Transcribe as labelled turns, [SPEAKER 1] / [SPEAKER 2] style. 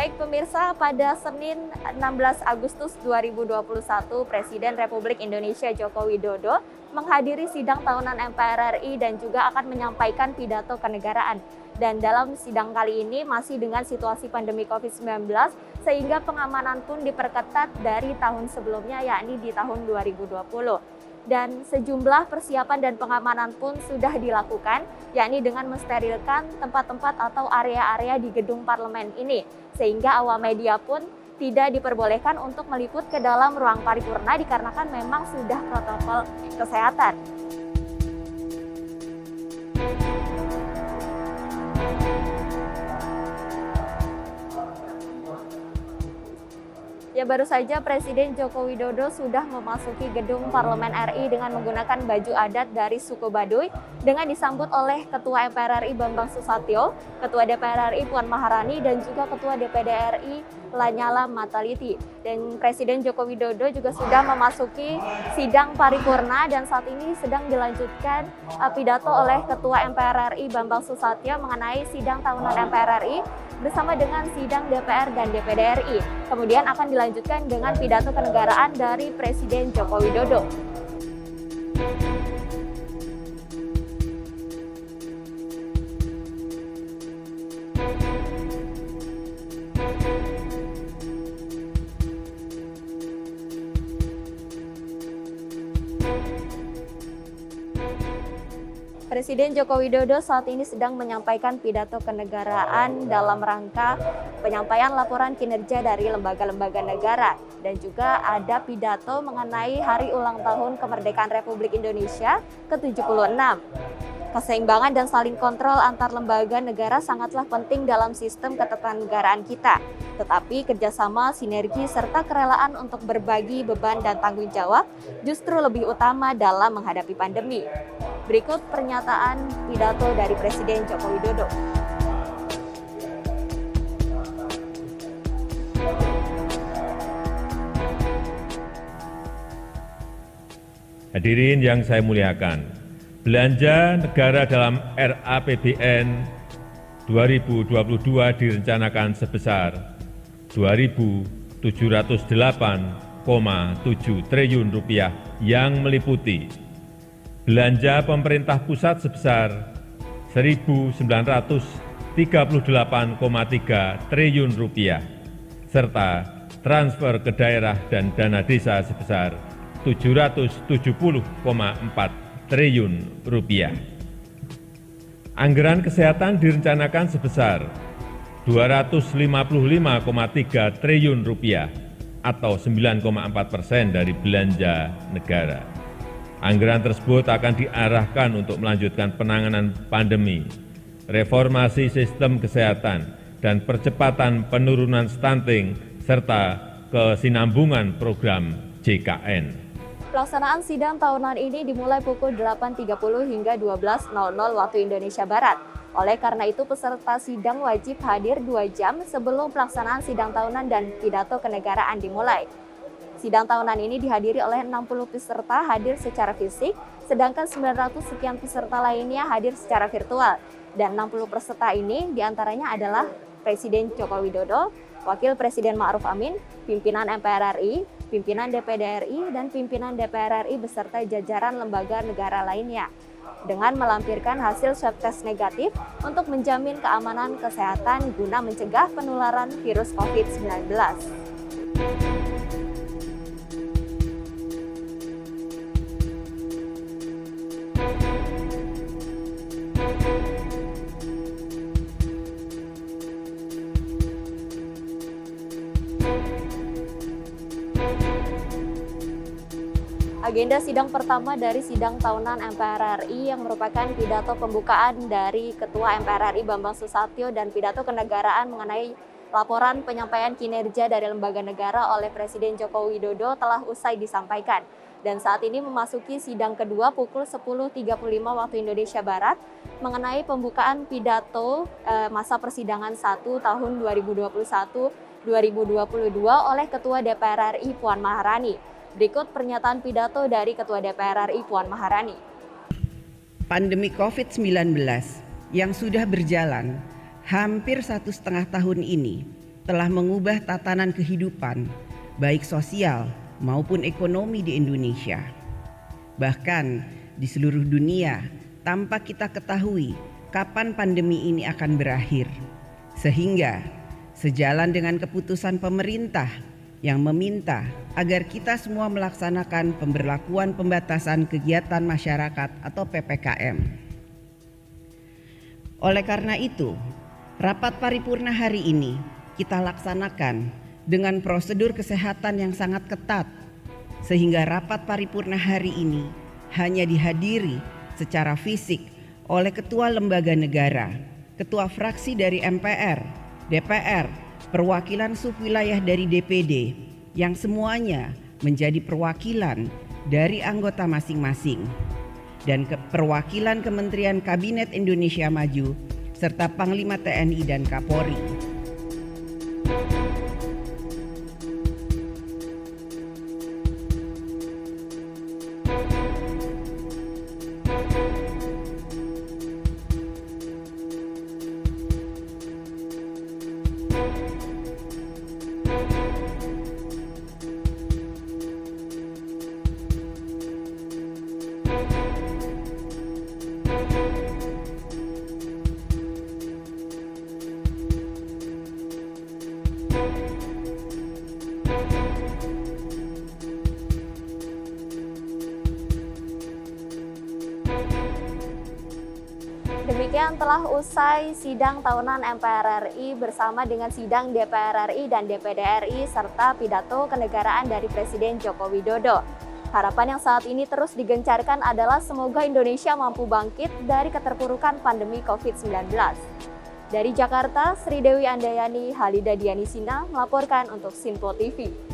[SPEAKER 1] Baik pemirsa, pada Senin 16 Agustus 2021, Presiden Republik Indonesia Joko Widodo menghadiri sidang tahunan MPR RI dan juga akan menyampaikan pidato kenegaraan. Dan dalam sidang kali ini masih dengan situasi pandemi COVID-19, sehingga pengamanan pun diperketat dari tahun sebelumnya, yakni di tahun 2020. Dan sejumlah persiapan dan pengamanan pun sudah dilakukan, yakni dengan mensterilkan tempat-tempat atau area-area di gedung parlemen ini, sehingga awak media pun tidak diperbolehkan untuk meliput ke dalam ruang paripurna dikarenakan memang sudah protokol kesehatan. Ya, baru saja Presiden Joko Widodo sudah memasuki gedung Parlemen RI dengan menggunakan baju adat dari suku Baduy dengan disambut oleh Ketua MPR RI Bambang Susatyo, Ketua DPR RI Puan Maharani, dan juga Ketua DPD RI Lanyala Mataliti. Dan Presiden Joko Widodo juga sudah memasuki sidang paripurna dan saat ini sedang dilanjutkan pidato oleh Ketua MPR RI Bambang Susatyo mengenai sidang tahunan MPR RI bersama dengan sidang DPR dan DPD RI. Kemudian akan dilanjutkan dengan pidato kenegaraan dari Presiden Joko Widodo. Presiden Joko Widodo saat ini sedang menyampaikan pidato kenegaraan dalam rangka penyampaian laporan kinerja dari lembaga-lembaga negara. Dan juga ada pidato mengenai hari ulang tahun kemerdekaan Republik Indonesia ke-76. Keseimbangan dan saling kontrol antar lembaga negara sangatlah penting dalam sistem ketatanegaraan kita. Tetapi kerjasama, sinergi, serta kerelaan untuk berbagi beban dan tanggung jawab justru lebih utama dalam menghadapi pandemi. Berikut pernyataan pidato dari Presiden Joko Widodo.
[SPEAKER 2] Hadirin yang saya muliakan, belanja negara dalam RAPBN 2022 direncanakan sebesar Rp2.708,7 triliun yang meliputi belanja pemerintah pusat sebesar Rp1.938,3 triliun serta transfer ke daerah dan dana desa sebesar Rp770,4 triliun. Anggaran kesehatan direncanakan sebesar Rp255,3 triliun atau 9,4% dari belanja negara. Anggaran tersebut akan diarahkan untuk melanjutkan penanganan pandemi, reformasi sistem kesehatan, dan percepatan penurunan stunting serta kesinambungan program JKN.
[SPEAKER 1] Pelaksanaan sidang tahunan ini dimulai pukul 8.30 hingga 12.00 waktu Indonesia Barat. Oleh karena itu, peserta sidang wajib hadir 2 jam sebelum pelaksanaan sidang tahunan dan pidato kenegaraan dimulai. Sidang tahunan ini dihadiri oleh 60 peserta hadir secara fisik, sedangkan 900 sekian peserta lainnya hadir secara virtual. Dan 60 peserta ini diantaranya adalah Presiden Joko Widodo, Wakil Presiden Ma'ruf Amin, pimpinan MPR RI, pimpinan DPD RI, dan pimpinan DPR RI beserta jajaran lembaga negara lainnya. Dengan melampirkan hasil swab test negatif untuk menjamin keamanan kesehatan guna mencegah penularan virus COVID-19. Agenda sidang pertama dari sidang tahunan MPR RI yang merupakan pidato pembukaan dari Ketua MPR RI Bambang Susatyo dan pidato kenegaraan mengenai laporan penyampaian kinerja dari lembaga negara oleh Presiden Joko Widodo telah usai disampaikan. Dan saat ini memasuki sidang kedua pukul 10.35 waktu Indonesia Barat mengenai pembukaan pidato masa persidangan 1 tahun 2021-2022 oleh Ketua DPR RI Puan Maharani. Berikut pernyataan pidato dari Ketua DPR RI Puan Maharani.
[SPEAKER 3] Pandemi COVID-19 yang sudah berjalan hampir 1,5 tahun ini telah mengubah tatanan kehidupan, baik sosial maupun ekonomi di Indonesia. Bahkan di seluruh dunia, tanpa kita ketahui kapan pandemi ini akan berakhir. Sehingga sejalan dengan keputusan pemerintah yang meminta agar kita semua melaksanakan pemberlakuan pembatasan kegiatan masyarakat atau PPKM. Oleh karena itu, rapat paripurna hari ini kita laksanakan dengan prosedur kesehatan yang sangat ketat, sehingga rapat paripurna hari ini hanya dihadiri secara fisik oleh ketua lembaga negara, ketua fraksi dari MPR, DPR, perwakilan subwilayah dari DPD, yang semuanya menjadi perwakilan dari anggota masing-masing, dan perwakilan Kementerian Kabinet Indonesia Maju, serta Panglima TNI dan Kapolri.
[SPEAKER 1] Demikian telah usai sidang tahunan MPR RI bersama dengan sidang DPR RI dan DPD RI serta pidato kenegaraan dari Presiden Joko Widodo. Harapan yang saat ini terus digencarkan adalah semoga Indonesia mampu bangkit dari keterpurukan pandemi COVID-19. Dari Jakarta, Sri Dewi Andayani, Halida Dianisina melaporkan untuk Sinpo TV.